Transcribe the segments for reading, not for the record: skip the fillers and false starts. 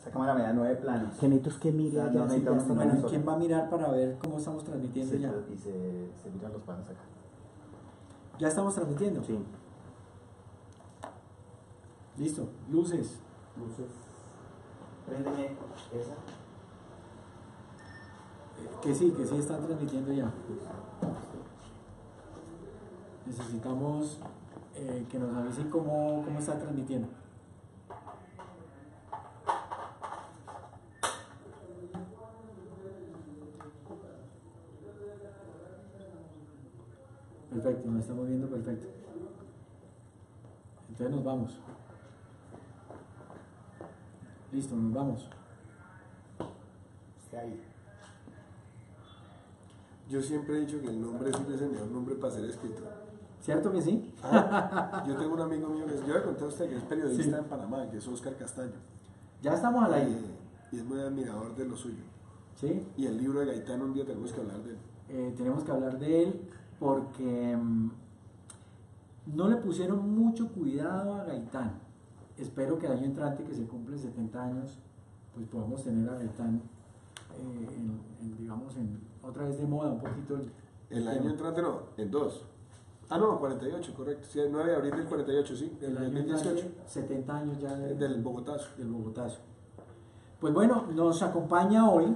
Esa cámara me da 9 planos. Que necesitos que mire O sea, allá, no si necesitamos ya está. ninguna Bueno, sola. ¿quién va a mirar para ver cómo estamos transmitiendo ya? Y se miran los planos acá. Ya estamos transmitiendo. Sí. Listo. Luces. Luces. Préndeme esa. Que sí están transmitiendo ya. Necesitamos que nos avisen cómo está transmitiendo. Perfecto, nos estamos viendo perfecto. Entonces nos vamos. Listo, nos vamos. Está ahí. Yo siempre he dicho que el nombre sí es el mejor nombre para ser escritor. ¿Cierto que sí? Yo tengo un amigo mío que yo le conté a usted que es periodista Sí. en Panamá, que es Oscar Castaño. Ya estamos al aire. Y es muy admirador de lo suyo. ¿Sí? Y el libro de Gaitán, un día tenemos que hablar de él. Tenemos que hablar de él porque no le pusieron mucho cuidado a Gaitán. Espero que el año entrante, que se cumplen 70 años, pues podamos tener a Gaitán, digamos, otra vez de moda un poquito. El tema. año entrante no, en 2. Ah, no, 48, correcto. Sí, el 9 de abril del 48, sí, del El año 2018. entrante, 70 años ya Del Bogotazo. del Bogotazo. Pues bueno, nos acompaña hoy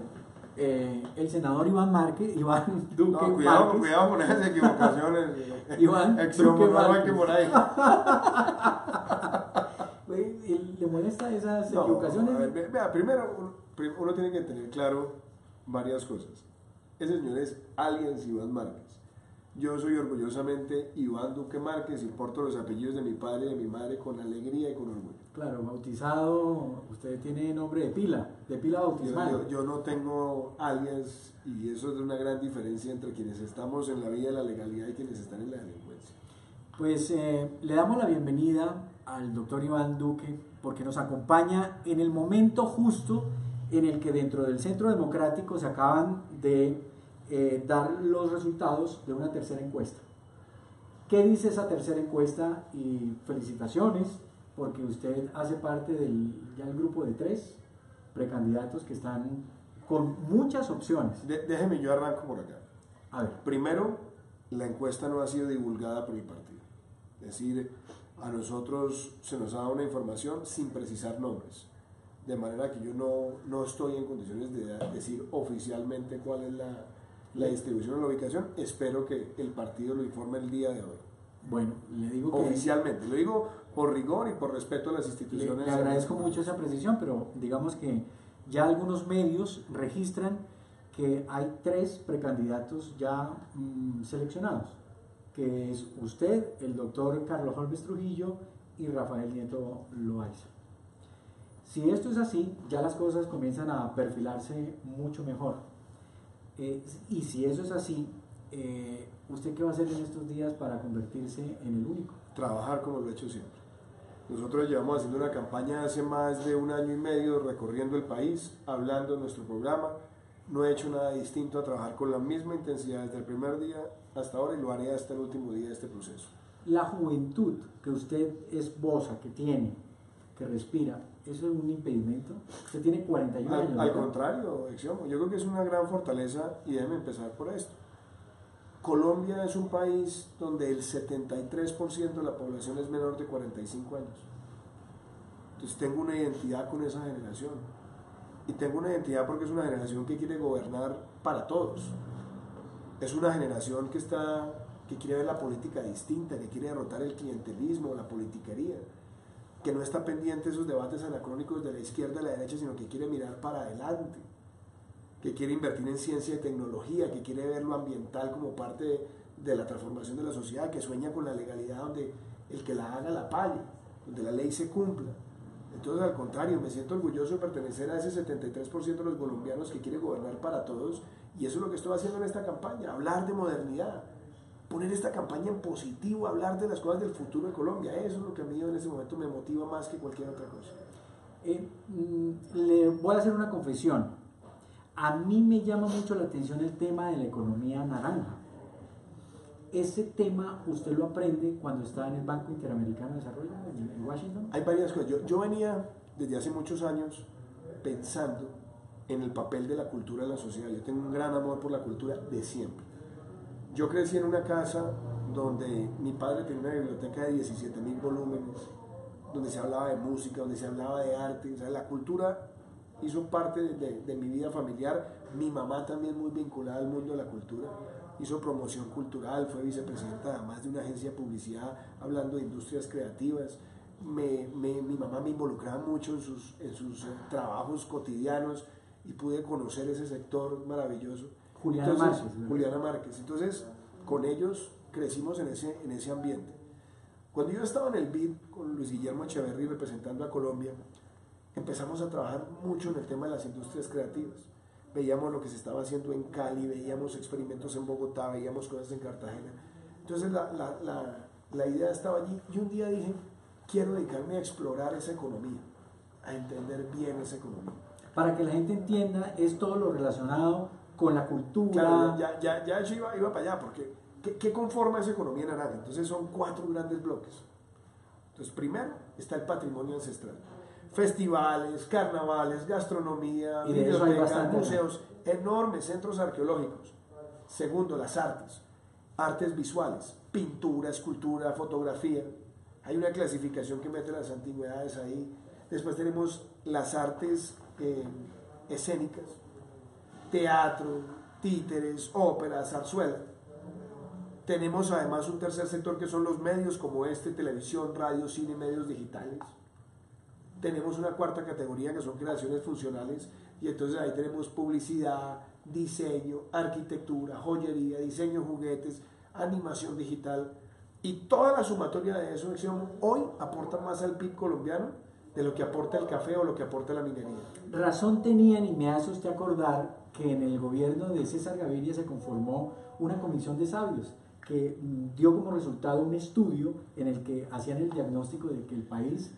el senador Iván Márquez, Iván Duque No, cuidado, Márquez. cuidado con esas equivocaciones. Iván Extremo, Duque no hay Márquez. que por ahí. ¿Le molesta esas No, equivocaciones? a ver, vea, primero uno tiene que tener claro varias cosas. Ese señor es alias Iván Márquez. Yo soy orgullosamente Iván Duque Márquez y porto los apellidos de mi padre y de mi madre con alegría y con orgullo. Claro, bautizado, usted tiene nombre de pila bautismal. Yo no tengo alias y eso es una gran diferencia entre quienes estamos en la vía de la legalidad y quienes están en la delincuencia. Pues le damos la bienvenida al doctor Iván Duque porque nos acompaña en el momento justo en el que dentro del Centro Democrático se acaban de dar los resultados de una tercera encuesta. ¿Qué dice esa tercera encuesta? Y felicitaciones porque usted hace parte del grupo de 3 precandidatos que están con muchas opciones. Déjeme, yo arranco por acá. A ver, Primero, la encuesta no ha sido divulgada por mi partido. Es decir, a nosotros se nos ha dado una información sin precisar nombres. De manera que yo no estoy en condiciones de decir oficialmente cuál es la distribución o la ubicación. Espero que el partido lo informe el día de hoy. bueno, le digo que Oficialmente. Lo digo por rigor y por respeto a las instituciones. le agradezco mucho esa precisión, pero digamos que ya algunos medios registran que hay 3 precandidatos ya seleccionados, que es usted, el doctor Carlos Holmes Trujillo y Rafael Nieto Loaiza. Si esto es así, ya las cosas comienzan a perfilarse mucho mejor. Y si eso es así, ¿usted qué va a hacer en estos días para convertirse en el único? Trabajar como lo he hecho siempre. Nosotros llevamos haciendo una campaña hace más de 1 año y medio, recorriendo el país, hablando de nuestro programa. No he hecho nada distinto a trabajar con la misma intensidad desde el primer día hasta ahora y lo haré hasta el último día de este proceso. La juventud que usted esboza, que tiene, que respira, ¿eso es un impedimento? Usted tiene 41 años. Al ¿verdad? contrario, Exiomo, yo creo que es una gran fortaleza y déjeme empezar por esto. Colombia es un país donde el 73% de la población es menor de 45 años. Entonces tengo una identidad con esa generación. Y tengo una identidad porque es una generación que quiere gobernar para todos. Es una generación que quiere ver la política distinta, que quiere derrotar el clientelismo, la politiquería, que no está pendiente de esos debates anacrónicos de la izquierda y la derecha, sino que quiere mirar para adelante, que quiere invertir en ciencia y tecnología, que quiere ver lo ambiental como parte de la transformación de la sociedad, que sueña con la legalidad donde el que la haga la pague, donde la ley se cumpla. Entonces, al contrario, me siento orgulloso de pertenecer a ese 73% de los colombianos que quiere gobernar para todos, y eso es lo que estoy haciendo en esta campaña, hablar de modernidad, poner esta campaña en positivo, hablar de las cosas del futuro de Colombia. Eso es lo que a mí en ese momento me motiva más que cualquier otra cosa. Le voy a hacer una confesión. A mí me llama mucho la atención el tema de la economía naranja. Ese tema usted lo aprende cuando está en el Banco Interamericano de Desarrollo en Washington. Hay varias cosas. Yo venía desde hace muchos años pensando en el papel de la cultura en la sociedad. Yo tengo un gran amor por la cultura de siempre. Yo crecí en una casa donde mi padre tenía una biblioteca de 17.000 volúmenes, donde se hablaba de música, donde se hablaba de arte. O sea, la cultura hizo parte de mi vida familiar. Mi mamá también muy vinculada al mundo de la cultura. Hizo promoción cultural, fue vicepresidenta además de una agencia de publicidad hablando de industrias creativas. Mi mamá me involucraba mucho en sus trabajos cotidianos y pude conocer ese sector maravilloso. Juliana Entonces, Márquez, ¿no? Juliana Márquez. Entonces, con ellos crecimos en ese ambiente. Cuando yo estaba en el BID con Luis Guillermo Echeverry representando a Colombia, empezamos a trabajar mucho en el tema de las industrias creativas. Veíamos lo que se estaba haciendo en Cali, veíamos experimentos en Bogotá, veíamos cosas en Cartagena. Entonces la idea estaba allí y un día dije, quiero dedicarme a explorar esa economía, a entender bien esa economía. Para que la gente entienda, es todo lo relacionado con la cultura. Claro, ya eso iba para allá, porque ¿qué conforma esa economía naranja? Entonces son 4 grandes bloques. Entonces primero está el patrimonio ancestral. Festivales, carnavales, gastronomía, Y de eso hay bibliotecas, bastante, museos, enormes centros arqueológicos. Segundo, las artes visuales, pintura, escultura, fotografía. Hay una clasificación que mete las antigüedades ahí. Después tenemos las artes escénicas, teatro, títeres, ópera, zarzuela. Tenemos además un tercer sector que son los medios como televisión, radio, cine, medios digitales. Tenemos una cuarta categoría que son creaciones funcionales y entonces ahí tenemos publicidad, diseño, arquitectura, joyería, diseño de juguetes, animación digital y toda la sumatoria de eso hoy aporta más al PIB colombiano de lo que aporta el café o lo que aporta la minería. Razón tenían, y me hace usted acordar, que en el gobierno de César Gaviria se conformó una comisión de sabios que dio como resultado un estudio en el que hacían el diagnóstico de que el país,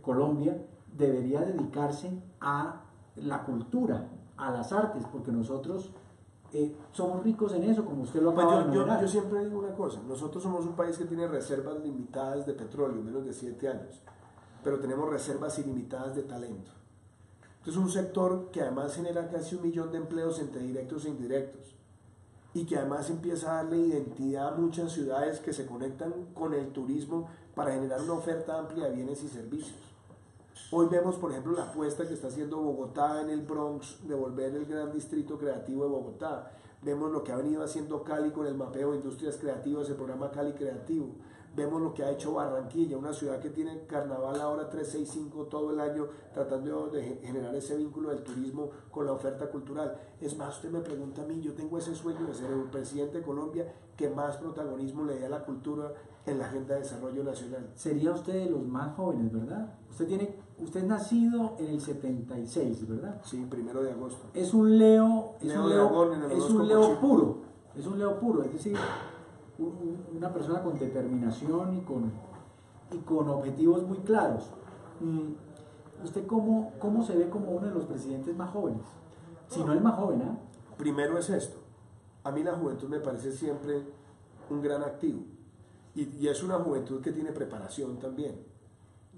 Colombia, debería dedicarse a la cultura, a las artes, porque nosotros somos ricos en eso, como usted lo acaba de enumerar. Yo siempre digo una cosa, nosotros somos un país que tiene reservas limitadas de petróleo, menos de 7 años, pero tenemos reservas ilimitadas de talento. Entonces un sector que además genera casi 1 millón de empleos entre directos e indirectos y que además empieza a darle identidad a muchas ciudades que se conectan con el turismo para generar una oferta amplia de bienes y servicios. Hoy vemos, por ejemplo, la apuesta que está haciendo Bogotá en el Bronx de volver el gran distrito creativo de Bogotá. Vemos lo que ha venido haciendo Cali con el mapeo de industrias creativas, el programa Cali Creativo. Vemos lo que ha hecho Barranquilla, una ciudad que tiene carnaval ahora 365 todo el año, tratando de generar ese vínculo del turismo con la oferta cultural. Es más, usted me pregunta a mí, yo tengo ese sueño de ser el presidente de Colombia que más protagonismo le dé a la cultura en la agenda de desarrollo nacional. Sería usted de los más jóvenes, ¿verdad? Usted es nacido en el 76, ¿verdad? Sí, 1 de agosto. Es un Leo, Dragón en el es horóscopo un Leo chino. puro, es un Leo puro, es decir, una persona con determinación y con objetivos muy claros. ¿Usted cómo se ve como uno de los presidentes más jóvenes? Si no el más joven, ¿eh? Primero es esto. A mí la juventud me parece siempre un gran activo. Y es una juventud que tiene preparación también.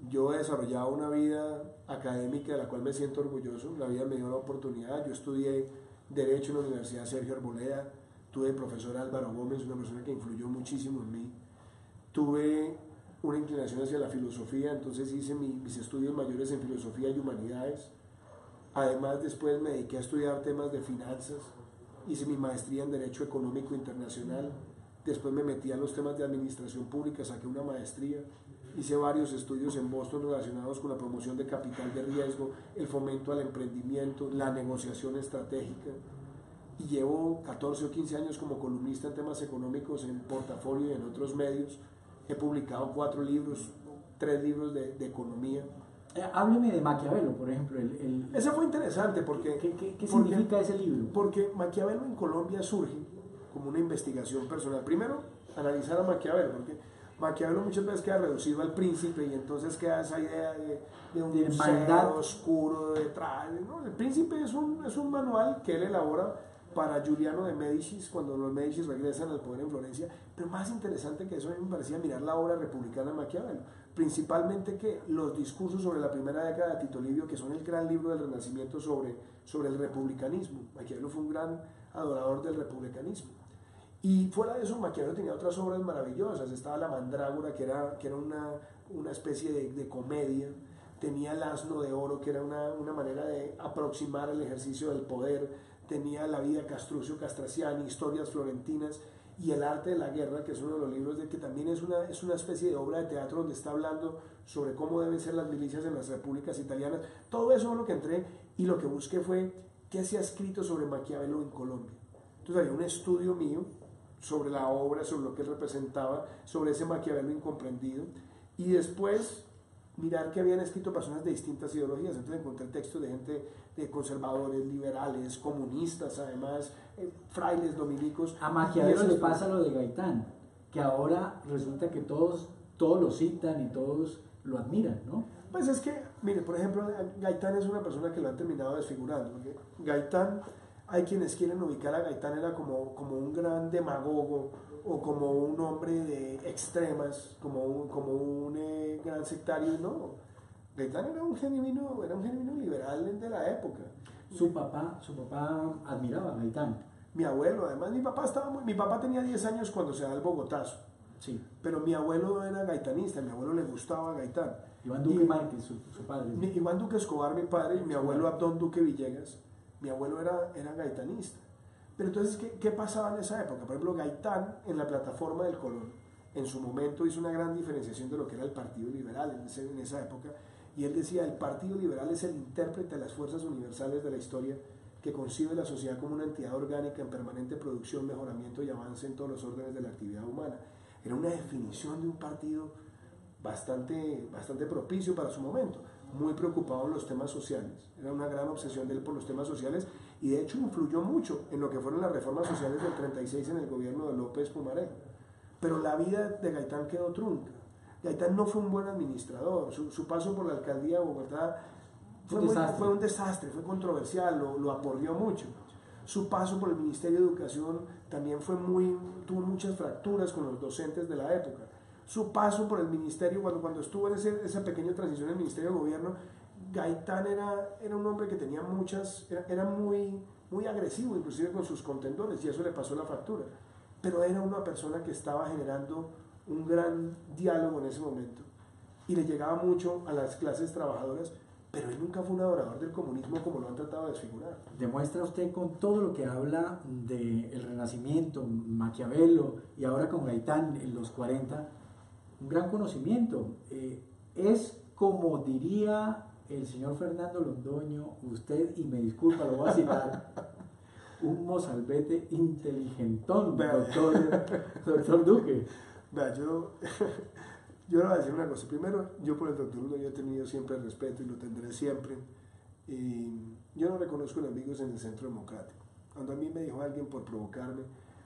Yo he desarrollado una vida académica de la cual me siento orgulloso. La vida me dio la oportunidad. Yo estudié Derecho en la Universidad Sergio Arboleda. Tuve el profesor Álvaro Gómez, una persona que influyó muchísimo en mí. Tuve una inclinación hacia la filosofía, entonces hice mis estudios mayores en filosofía y humanidades. Además, después me dediqué a estudiar temas de finanzas. Hice mi maestría en Derecho Económico Internacional. Después me metí a los temas de administración pública, saqué una maestría. Hice varios estudios en Boston relacionados con la promoción de capital de riesgo, el fomento al emprendimiento, la negociación estratégica. Y llevo 14 o 15 años como columnista en temas económicos en Portafolio y en otros medios. He publicado 4 libros, 3 libros de economía. Hábleme de Maquiavelo, por ejemplo. Ese fue interesante porque... ¿Qué significa ese libro? Porque Maquiavelo en Colombia surge como una investigación personal. Primero, analizar a Maquiavelo, porque Maquiavelo muchas veces queda reducido al príncipe y entonces queda esa idea de un De ser maldad oscuro detrás, ¿no? El príncipe es un manual que él elabora para Giuliano de Médicis cuando los Médicis regresan al poder en Florencia, pero más interesante que eso a mí me parecía mirar la obra republicana de Maquiavelo. principalmente que los discursos sobre la primera década de Tito Livio, que son el gran libro del Renacimiento sobre el republicanismo. Maquiavelo fue un gran adorador del republicanismo. Y fuera de eso, Maquiavelo tenía otras obras maravillosas. Estaba La Mandrágora, que era una especie de comedia. Tenía El Asno de Oro, que era una manera de aproximar el ejercicio del poder. Tenía La Vida de Castruccio Castraciani, Historias Florentinas, y El Arte de la Guerra, que es uno de los libros que también es una especie de obra de teatro donde está hablando sobre cómo deben ser las milicias en las repúblicas italianas. Todo eso es lo que entré, y lo que busqué fue qué se ha escrito sobre Maquiavelo en Colombia. Entonces había un estudio mío sobre la obra, sobre lo que él representaba, sobre ese Maquiavelo incomprendido, y después mirar que habían escrito personas de distintas ideologías. Entonces encontré textos de gente, de conservadores, liberales, comunistas, además, frailes, dominicos. A Maquiavelo le pasa lo de Gaitán, que ahora resulta que todos lo citan y todos lo admiran, ¿no? Pues es que, mire, por ejemplo, Gaitán es una persona que lo han terminado desfigurando, porque Gaitán, hay quienes quieren ubicar a Gaitán era como un gran demagogo, o como un hombre de extremas, como un gran sectario. No, Gaitán era un genuino liberal de la época. Su papá admiraba a Gaitán. Mi abuelo, además, mi papá tenía 10 años cuando se da el Bogotazo. Sí. Pero mi abuelo era gaitanista, mi abuelo le gustaba Gaitán. Iván Duque Márquez, su padre. Iván Duque Escobar, mi padre, y mi abuelo Abdón Duque Villegas, mi abuelo era gaitanista. Pero entonces, ¿qué pasaba en esa época? Por ejemplo, Gaitán, en la plataforma del Colón, en su momento hizo una gran diferenciación de lo que era el Partido Liberal en esa época, y él decía, el Partido Liberal es el intérprete de las fuerzas universales de la historia que concibe la sociedad como una entidad orgánica en permanente producción, mejoramiento y avance en todos los órdenes de la actividad humana. Era una definición de un partido bastante propicio para su momento, muy preocupado en los temas sociales. Era una gran obsesión de él por los temas sociales, y de hecho influyó mucho en lo que fueron las reformas sociales del 36 en el gobierno de López Pumarejo. Pero la vida de Gaitán quedó trunca. Gaitán no fue un buen administrador. Su paso por la alcaldía de Bogotá fue un desastre, fue controversial, lo aporrió mucho. Su paso por el Ministerio de Educación también tuvo muchas fracturas con los docentes de la época. Su paso por el ministerio, cuando estuvo en esa pequeña transición en el Ministerio de Gobierno, Gaitán era un hombre que tenía era muy agresivo, inclusive con sus contendores, y eso le pasó la factura. Pero era una persona que estaba generando un gran diálogo en ese momento, y le llegaba mucho a las clases trabajadoras, pero él nunca fue un adorador del comunismo como lo han tratado de desfigurar. Demuestra usted con todo lo que habla del Renacimiento, Maquiavelo, y ahora con Gaitán en los 40, un gran conocimiento. Es como diría el señor Fernando Londoño, usted, y me disculpa, lo voy a citar, un mozalbete inteligentón, doctor Duque. Vea, yo le voy a decir una cosa. Primero, yo por el doctor Londoño he tenido siempre el respeto y lo tendré siempre. Y yo no reconozco enemigos en el Centro Democrático. Cuando a mí me dijo alguien por provocarme,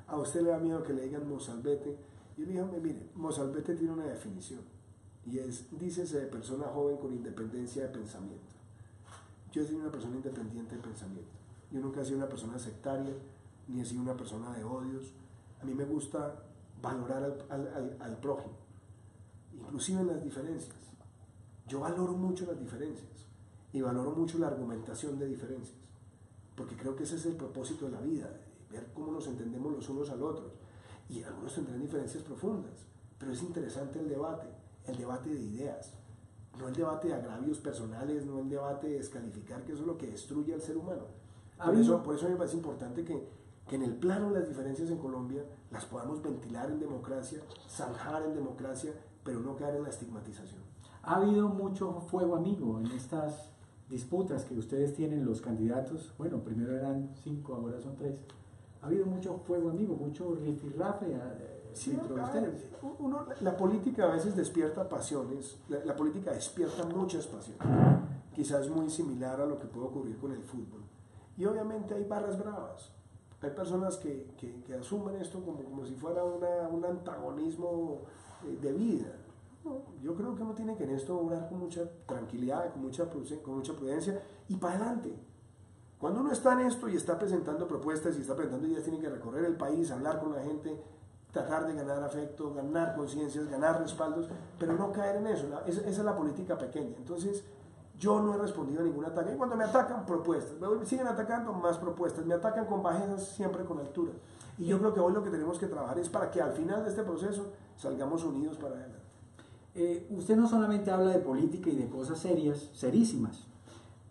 a usted le da miedo que le digan mozalbete, yo le dije, mire, mozalbete tiene una definición, y es, dícese de persona joven con independencia de pensamiento. Yo soy una persona independiente de pensamiento. Yo nunca he sido una persona sectaria, ni he sido una persona de odios. A mí me gusta valorar al prójimo, inclusive en las diferencias. Yo valoro mucho las diferencias, y valoro mucho la argumentación de diferencias, porque creo que ese es el propósito de la vida, ver cómo nos entendemos los unos al otro. Y algunos tendrán diferencias profundas, pero es interesante el debate de ideas, no el debate de agravios personales, no el debate de descalificar, que eso es lo que destruye al ser humano. Por eso me parece importante que en el plano de las diferencias en Colombia las podamos ventilar en democracia, zanjar en democracia, pero no caer en la estigmatización. Ha habido mucho fuego amigo en estas disputas que ustedes tienen, los candidatos. Bueno, primero eran 5, ahora son 3. Ha habido mucho fuego amigo, mucho rifirrafe dentro de ustedes. La política a veces despierta pasiones, la política despierta muchas pasiones, quizás muy similar a lo que puede ocurrir con el fútbol. Y obviamente hay barras bravas, hay personas que asumen esto como si fuera un antagonismo de vida. No, yo creo que uno tiene que en esto obrar con mucha tranquilidad, con mucha prudencia, y para adelante. Cuando uno está en esto y está presentando propuestas y está presentando ideas, tiene que recorrer el país, hablar con la gente, tratar de ganar afecto, ganar conciencias, ganar respaldos, pero no caer en eso. Esa es la política pequeña. Entonces, yo no he respondido a ningún ataque. Y cuando me atacan, propuestas. Me siguen atacando, más propuestas. Me atacan con bajezas, siempre con altura. Y yo creo que hoy lo que tenemos que trabajar es para que al final de este proceso salgamos unidos para adelante. Usted no solamente habla de política y de cosas serias, serísimas,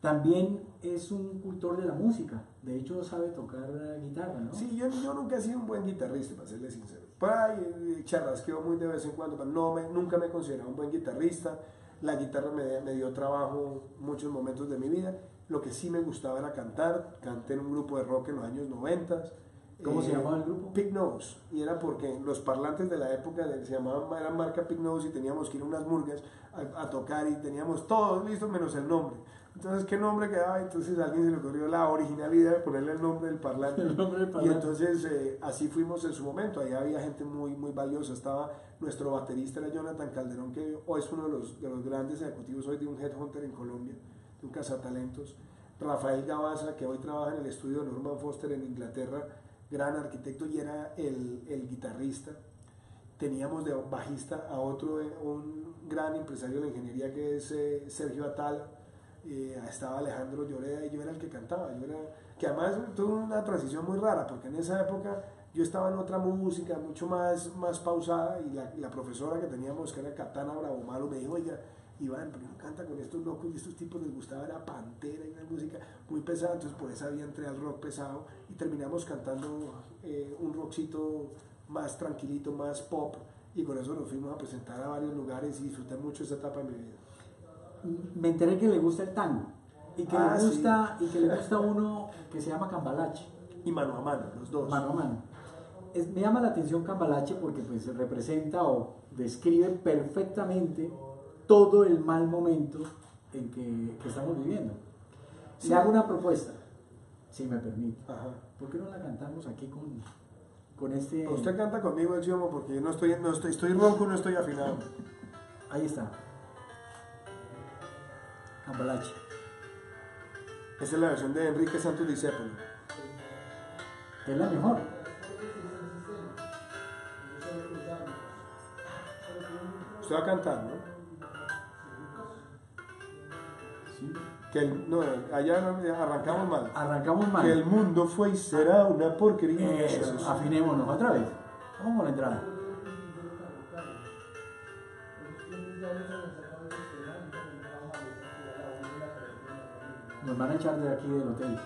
también es un cultor de la música. De hecho, sabe tocar guitarra, ¿no? Sí, yo nunca he sido un buen guitarrista, para serle sincero. Por ahí charrasqueo muy de vez en cuando, pero nunca me he considerado un buen guitarrista. La guitarra me dio trabajo muchos momentos de mi vida. Lo que sí me gustaba era cantar. Canté en un grupo de rock en los años 90. ¿Cómo se llamaba el grupo? Pig Nose. Y era porque los parlantes de la época se llamaban, eran marca Pig Nose, y teníamos que ir a unas murgas a tocar y teníamos todo listo menos el nombre. Entonces, ¿qué nombre quedaba? Entonces a alguien se le ocurrió la originalidad de ponerle el nombre del parlante. El nombre del Y parlante. entonces así fuimos en su momento. Ahí había gente muy, muy valiosa. Estaba nuestro baterista, era Jonathan Calderón, que hoy es uno de los grandes ejecutivos hoy de un headhunter en Colombia, de un cazatalentos. Rafael Gabaza, que hoy trabaja en el estudio de Norman Foster en Inglaterra, gran arquitecto, y era el guitarrista. Teníamos de bajista a otro, un gran empresario de la ingeniería, que es Sergio Atala. Estaba Alejandro Lloreda, y yo era el que cantaba. Que además tuvo una transición muy rara, porque en esa época yo estaba en otra música mucho más pausada, y la profesora que teníamos, que era Katana Bravo Malo, me dijo: oiga, Iván, pero no canta con estos locos, y estos tipos les gustaba era Pantera y una música muy pesada. Entonces por esa vía entré al rock pesado, y terminamos cantando un rockcito más tranquilito, más pop, y con eso nos fuimos a presentar a varios lugares y disfruté mucho esa etapa de mi vida. Me enteré que le gusta el tango y que le gusta uno que se llama Cambalache. Y Mano a Mano, los dos. Mano a mano. Me llama la atención Cambalache porque pues representa o describe perfectamente todo el mal momento en que estamos viviendo. Sí. Le hago una propuesta, si me permite. Ajá. ¿Por qué no la cantamos aquí con este? Usted canta conmigo el Chiomo, porque yo estoy ronco, no estoy afinado. Ahí está. Cambalache. Esa es la versión de Enrique Santos Discépolo. Es la mejor. Usted va a cantar, ¿no? Sí. Allá arrancamos mal. Arrancamos mal. Que el mundo fue y será una porquería. Eso, afinémonos otra vez. Vamos con la entrada. Nos van a echar de aquí del hotel.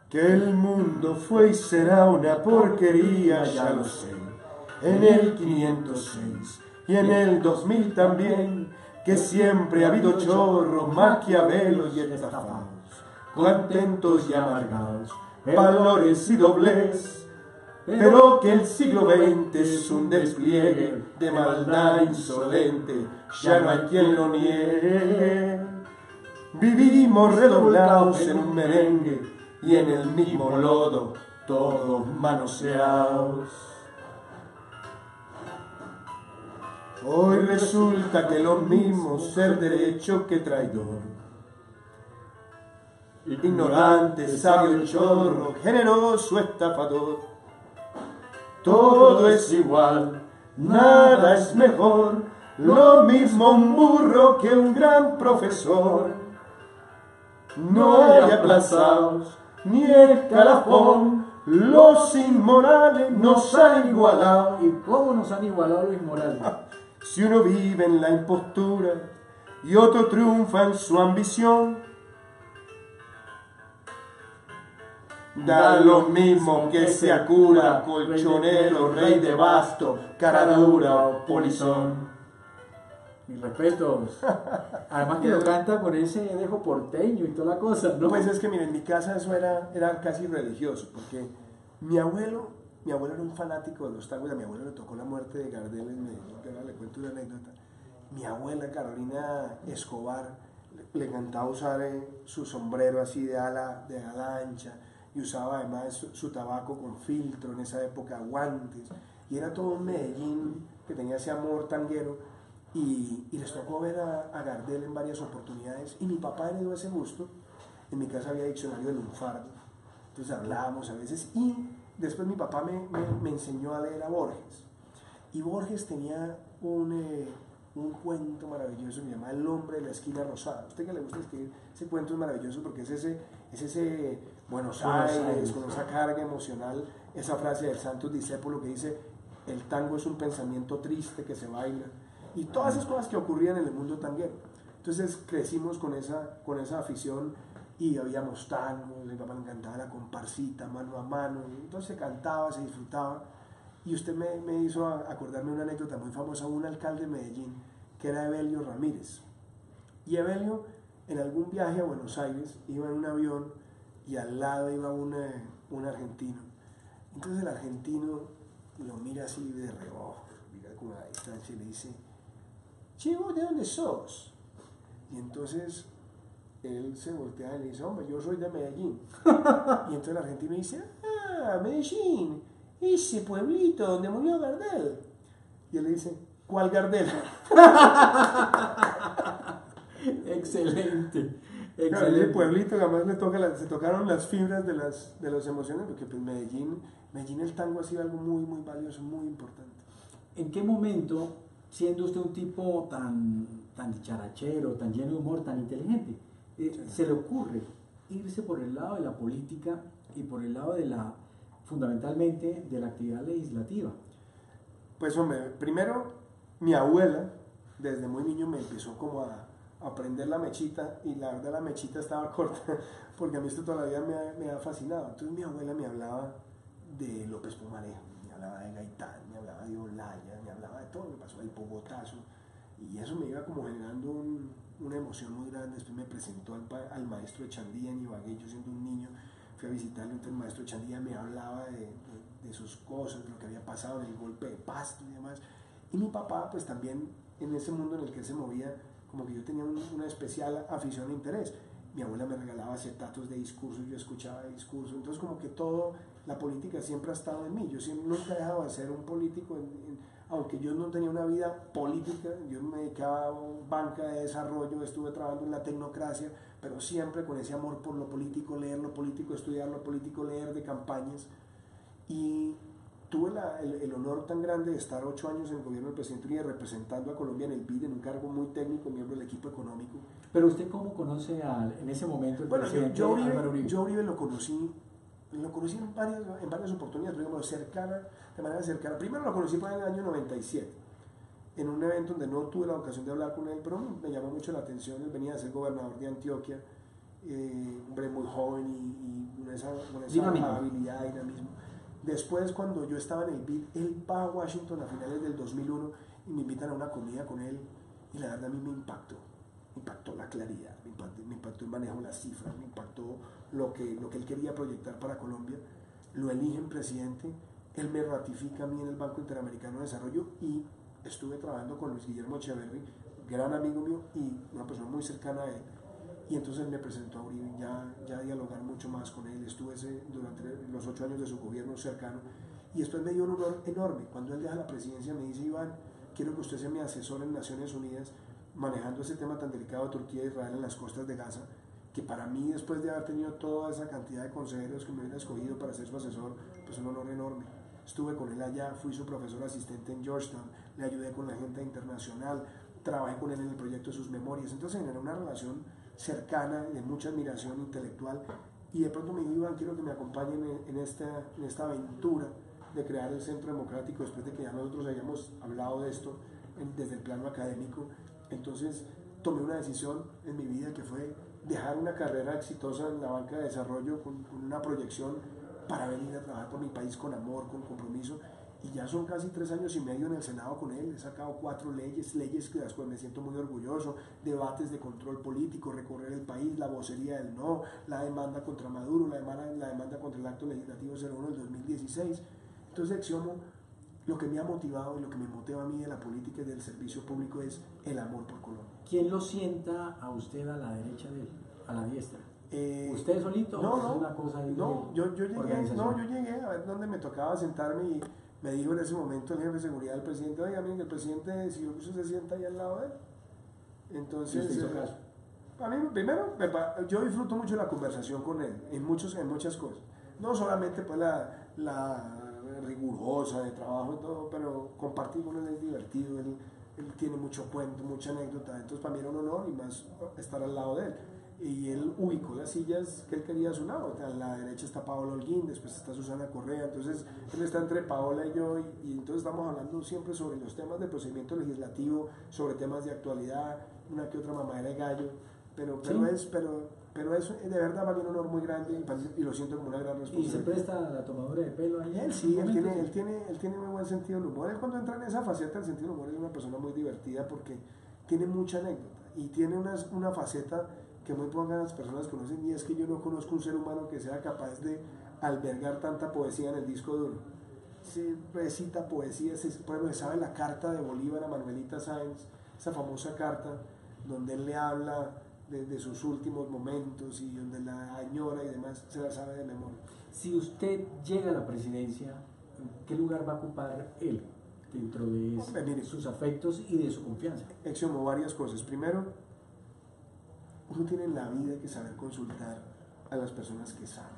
Que el mundo fue y será una porquería, ya lo sé. En el 506 y en el 2000 también, que siempre ha habido chorros, maquiavelos y estafados, contentos y amargados, valores y doblez. Pero que el siglo XX es un despliegue de maldad insolente, ya no hay quien lo niegue. Vivimos redoblados en un merengue y en el mismo lodo, todos manoseados. Hoy resulta que lo mismo ser derecho que traidor, ignorante, sabio, chorro, generoso, estafador. Todo es igual, nada es mejor, lo mismo un burro que un gran profesor. No hay aplazados ni escalafón, los inmorales nos han igualado. ¿Y cómo nos han igualado los inmorales? Si uno vive en la impostura y otro triunfa en su ambición, da lo mismo que sea cura, colchonero, rey de basto, cara dura o polizón. Mis respetos. Además que lo canta con ese dejo porteño y toda la cosa, ¿no? Pues es que miren, en mi casa eso era casi religioso, porque mi abuelo era un fanático de los tangos. A mi abuelo le tocó la muerte de Gardel en Medellín, que ahora le cuento una anécdota. Mi abuela Carolina Escobar le encantaba usar su sombrero así de ala ancha, y usaba además su tabaco con filtro en esa época, guantes, y era todo un Medellín que tenía ese amor tanguero, y les tocó ver a Gardel en varias oportunidades, y mi papá heredó ese gusto, En mi casa había diccionario de lunfardo, entonces hablábamos a veces. Y después mi papá me enseñó a leer a Borges. Y Borges tenía un cuento maravilloso que se llama El hombre de la esquina rosada. A usted que le gusta escribir, ese cuento es maravilloso porque es ese Buenos Aires con esa carga emocional, esa frase del Santos Discépolo que dice: el tango es un pensamiento triste que se baila, y todas esas cosas que ocurrían en el mundo tanguero. Entonces crecimos con esa afición y habíamos tangos, a mi papá le encantaba la comparsita, mano a mano, y entonces se cantaba, se disfrutaba. Y usted me hizo acordarme una anécdota muy famosa, un alcalde de Medellín, que era Evelio Ramírez. Y Evelio, en algún viaje a Buenos Aires, iba en un avión y al lado iba un argentino. Entonces el argentino lo mira así de reojo, mira como a la distancia y le dice: che, ¿vos de dónde sos? Y entonces él se voltea y le dice: hombre, yo soy de Medellín. Y entonces el argentino dice: ah, Medellín, ese pueblito donde murió Gardel. Y él le dice: ¿cuál Gardel? Excelente. Claro, ese pueblito además se tocaron las fibras de las emociones, porque pues Medellín el tango ha sido algo muy, muy valioso, muy importante. ¿En qué momento, siendo usted un tipo tan dicharachero, tan lleno de humor, tan inteligente, se le ocurre irse por el lado de la política y por el lado fundamentalmente de la actividad legislativa? Pues hombre, primero mi abuela desde muy niño me empezó como a prender la mechita, y la verdad la mechita estaba corta porque a mí esto todavía me ha fascinado. Entonces mi abuela me hablaba de López Pumarejo, me hablaba de Gaitán, me hablaba de Olaya, me hablaba de todo lo que pasó, el Bogotazo, y eso me iba como generando una emoción muy grande. Después me presentó al maestro Echandía en Ibagué, yo siendo un niño fui a visitarlo, entonces el maestro Echandía me hablaba de sus cosas, de lo que había pasado en el golpe de Pasto y demás. Y mi papá pues también, en ese mundo en el que él se movía, como que yo tenía una especial afición e interés. Mi abuela me regalaba acetatos de discursos, yo escuchaba discursos, entonces como que la política siempre ha estado en mí. Yo nunca he dejado de ser un político, aunque yo no tenía una vida política, yo me dedicaba a banca de desarrollo, estuve trabajando en la tecnocracia, pero siempre con ese amor por lo político, leer lo político, estudiar lo político, leer de campañas. Y tuve el honor tan grande de estar 8 años en el gobierno del presidente Uribe, representando a Colombia en el BID, en un cargo muy técnico, miembro del equipo económico. Pero usted, ¿cómo conoce en ese momento el presidente Álvaro Uribe? Yo Uribe lo conocí en varias oportunidades, digamos, de manera cercana. Primero lo conocí en el año 97, en un evento donde no tuve la ocasión de hablar con él, pero me llamó mucho la atención. Él venía a ser gobernador de Antioquia, un hombre muy joven y con esa habilidad, dinamismo. Después, cuando yo estaba en el BID, él va a Washington a finales del 2001 y me invitan a una comida con él, y la verdad a mí me impactó la claridad, me impactó el manejo de las cifras, me impactó lo que él quería proyectar para Colombia. Lo eligen presidente, él me ratifica a mí en el Banco Interamericano de Desarrollo, y estuve trabajando con Luis Guillermo Echeverry, gran amigo mío y una persona muy cercana a él. Y entonces me presentó a Uribe, ya dialogar mucho más con él. Estuve durante los 8 años de su gobierno cercano, y después me dio un honor enorme. Cuando él deja la presidencia me dice: Iván, quiero que usted sea mi asesor en Naciones Unidas, manejando ese tema tan delicado de Turquía e Israel en las costas de Gaza, que para mí, después de haber tenido toda esa cantidad de consejeros que me hubiera escogido para ser su asesor, pues un honor enorme. Estuve con él allá, fui su profesor asistente en Georgetown, le ayudé con la agenda internacional, trabajé con él en el proyecto de sus memorias. Entonces generé una relación cercana, de mucha admiración intelectual, y de pronto me dijo: Iván, quiero que me acompañen en esta aventura de crear el Centro Democrático, después de que ya nosotros habíamos hablado de esto desde el plano académico. Entonces tomé una decisión en mi vida, que fue dejar una carrera exitosa en la banca de desarrollo con una proyección, para venir a trabajar por mi país con amor, con compromiso. Y ya son casi 3 años y medio en el Senado con él. He sacado 4 leyes de las cuales me siento muy orgulloso: debates de control político, recorrer el país, la vocería del no, la demanda contra Maduro, la demanda contra el acto legislativo 01 del 2016. Entonces, Exiomo, lo que me ha motivado y lo que me motiva a mí de la política y del servicio público es el amor por Colombia. ¿Quién lo sienta a usted a la derecha de él, a la diestra? ¿Usted solito? No, ¿O es una cosa de yo llegué a ver dónde me tocaba sentarme, y me dijo en ese momento el jefe de seguridad del presidente: oiga, miren, el presidente decidió que usted se sienta ahí al lado de él. Entonces, ¿usted hizo caso? A mí, primero, yo disfruto mucho la conversación con él, en muchas cosas. No solamente pues la rigurosa de trabajo y todo, pero compartir con él es divertido, él tiene mucho cuento, mucha anécdota, entonces para mí era un honor y más estar al lado de él. Y él ubicó las sillas que él quería a su lado. A la derecha está Paola Holguín, después está Susana Correa, entonces él está entre Paola y yo, y entonces estamos hablando siempre sobre los temas de procedimiento legislativo, sobre temas de actualidad, una que otra mamadera de gallo, pero es de verdad para mí un honor muy grande y lo siento como una gran ¿Y se responsabilidad. presta la tomadura de pelo ahí? Él sí, él tiene muy buen sentido del humor. Él cuando entra en esa faceta del sentido del humor es una persona muy divertida porque tiene mucha anécdota y tiene una faceta que muy pocas personas conocen, y es que yo no conozco un ser humano que sea capaz de albergar tanta poesía en el disco duro. Se recita poesía, por ejemplo, sabe la carta de Bolívar a Manuelita Sáenz, esa famosa carta donde él le habla de sus últimos momentos y donde la añora y demás, se la sabe de memoria. Si usted llega a la presidencia, ¿qué lugar va a ocupar él dentro de sus afectos y de su confianza? Exhumo varias cosas. Primero, uno tiene en la vida que saber consultar a las personas que saben,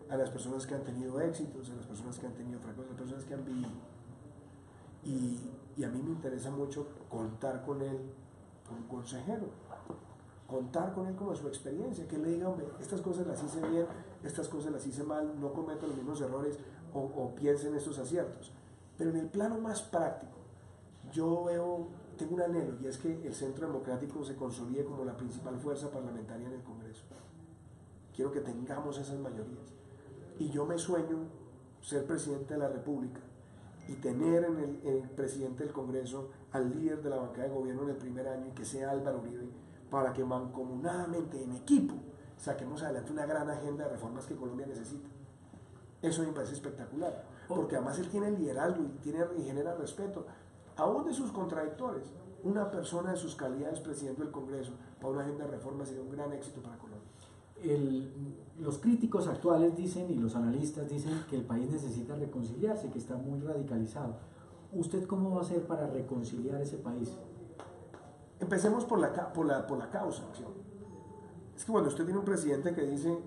a las personas que han tenido éxitos, a las personas que han tenido fracasos, a las personas que han vivido. Y a mí me interesa mucho contar con él como consejero, contar con él como su experiencia, que él le diga, hombre, estas cosas las hice bien, estas cosas las hice mal, no cometo los mismos errores o piense en estos aciertos. Pero en el plano más práctico, tengo un anhelo, y es que el Centro Democrático se consolide como la principal fuerza parlamentaria en el Congreso. Quiero que tengamos esas mayorías. Y yo me sueño ser presidente de la República y tener en el presidente del Congreso al líder de la bancada de gobierno en el primer año, y que sea Álvaro Uribe, para que mancomunadamente, en equipo, saquemos adelante una gran agenda de reformas que Colombia necesita. Eso me parece espectacular, porque además él tiene liderazgo y genera respeto, aún de sus contradictores. Una persona de sus calidades presidente del Congreso para una agenda de reformas sería un gran éxito para Colombia. Los críticos actuales dicen, y los analistas dicen, que el país necesita reconciliarse, que está muy radicalizado. ¿Usted cómo va a hacer para reconciliar ese país? Empecemos por la causa. Es que cuando usted tiene un presidente que dice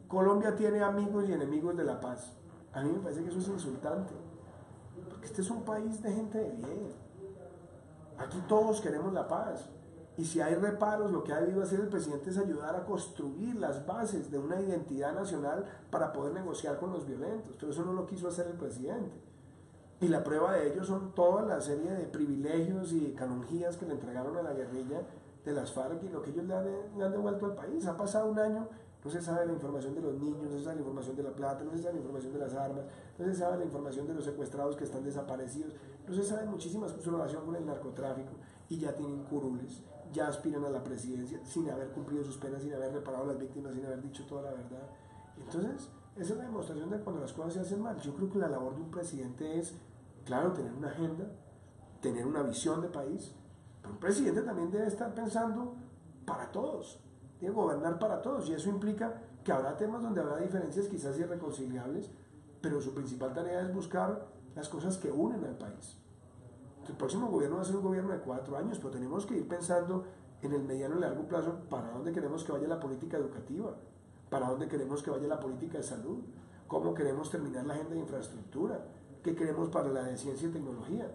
Colombia tiene amigos y enemigos de la paz, a mí me parece que eso es insultante, porque este es un país de gente de bien. Aquí todos queremos la paz, y si hay reparos, lo que ha debido hacer el presidente es ayudar a construir las bases de una identidad nacional para poder negociar con los violentos, pero eso no lo quiso hacer el presidente. Y la prueba de ello son toda la serie de privilegios y canonjías que le entregaron a la guerrilla de las FARC y lo que ellos le han devuelto al país. Ha pasado un año, no se sabe la información de los niños, no se sabe la información de la plata, no se sabe la información de las armas, no se sabe la información de los secuestrados que están desaparecidos, no se sabe muchísimas cosas en relación con el narcotráfico, y ya tienen curules, ya aspiran a la presidencia sin haber cumplido sus penas, sin haber reparado a las víctimas, sin haber dicho toda la verdad. Entonces, esa es la demostración de cuando las cosas se hacen mal. Yo creo que la labor de un presidente es, claro, tener una agenda, tener una visión de país, pero un presidente también debe estar pensando para todos, debe gobernar para todos, y eso implica que habrá temas donde habrá diferencias quizás irreconciliables, pero su principal tarea es buscar las cosas que unen al país. El próximo gobierno va a ser un gobierno de 4 años, pero tenemos que ir pensando en el mediano y largo plazo para dónde queremos que vaya la política educativa, para dónde queremos que vaya la política de salud, cómo queremos terminar la agenda de infraestructura, qué queremos para la de ciencia y tecnología.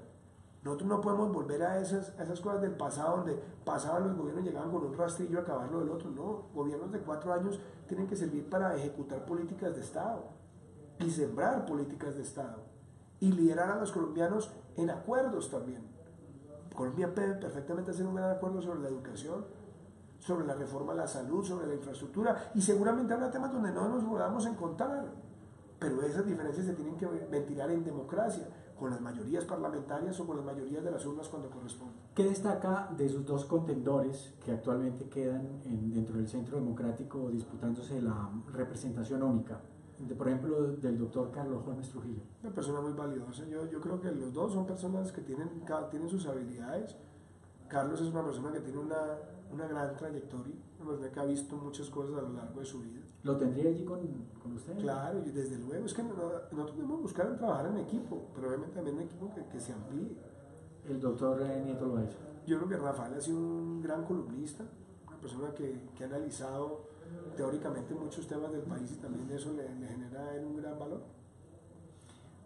Nosotros no podemos volver a esas cosas del pasado, donde pasaban los gobiernos y llegaban con un rastrillo a acabar lo del otro. No, gobiernos de 4 años tienen que servir para ejecutar políticas de Estado y sembrar políticas de Estado y liderar a los colombianos en acuerdos también. Colombia puede perfectamente hacer un gran acuerdo sobre la educación, sobre la reforma a la salud, sobre la infraestructura, y seguramente habrá temas donde no nos podamos encontrar, pero esas diferencias se tienen que ventilar en democracia, con las mayorías parlamentarias o con las mayorías de las urnas cuando corresponda. ¿Qué destaca de sus dos contendores que actualmente quedan dentro del Centro Democrático disputándose la representación única? Por ejemplo, del doctor Carlos Holmes Trujillo. Una persona muy valiosa. Yo creo que los dos son personas que tienen sus habilidades. Carlos es una persona que tiene una gran trayectoria, una persona que ha visto muchas cosas a lo largo de su vida. ¿Lo tendría allí con usted? Claro, y desde luego. Es que nosotros debemos buscar trabajar en equipo, pero obviamente también en equipo que se amplíe. El doctor Nieto lo ha hecho. Yo creo que Rafael ha sido un gran columnista, una persona que ha analizado teóricamente muchos temas del país y también eso le genera a él un gran valor.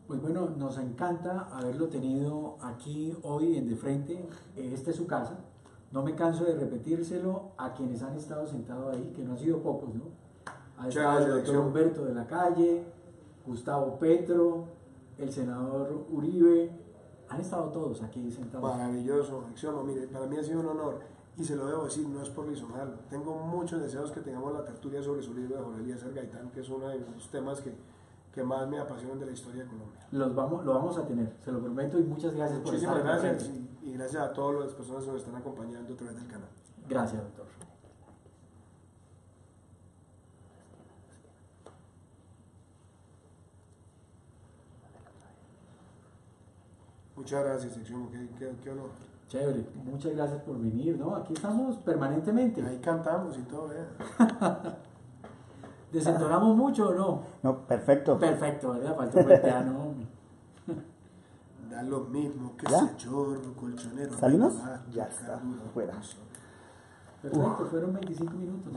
Pues bueno, nos encanta haberlo tenido aquí hoy en De Frente. Esta es su casa. No me canso de repetírselo a quienes han estado sentados ahí, que no han sido pocos, ¿no? Ha estado el doctor Humberto de la Calle, Gustavo Petro, el senador Uribe. Han estado todos aquí sentados. Maravilloso, Exiomo. Mire, para mí ha sido un honor y se lo debo decir, no es por lisonjarlo. Tengo muchos deseos que tengamos la tertulia sobre su libro de Jorge Eliezer Gaitán, que es uno de los temas que más me apasionan de la historia de Colombia. Lo vamos a tener, se lo prometo, y muchas gracias por estar Muchísimas aquí. gracias y gracias a todas las personas que nos están acompañando a través del canal. Gracias, doctor. Muchas gracias, Exiomo, qué honor. Chévere, muchas gracias por venir, ¿no? Aquí estamos permanentemente. Ahí cantamos y todo, vean. ¿Desentonamos mucho o no? No, perfecto. Perfecto, ¿verdad? Falta un buen piano. Da lo mismo que ¿Ya? ese chorro colchonero. ¿Salimos? Me va a Ya tocar está, duro. fuera. Perfecto, fueron 25 minutos.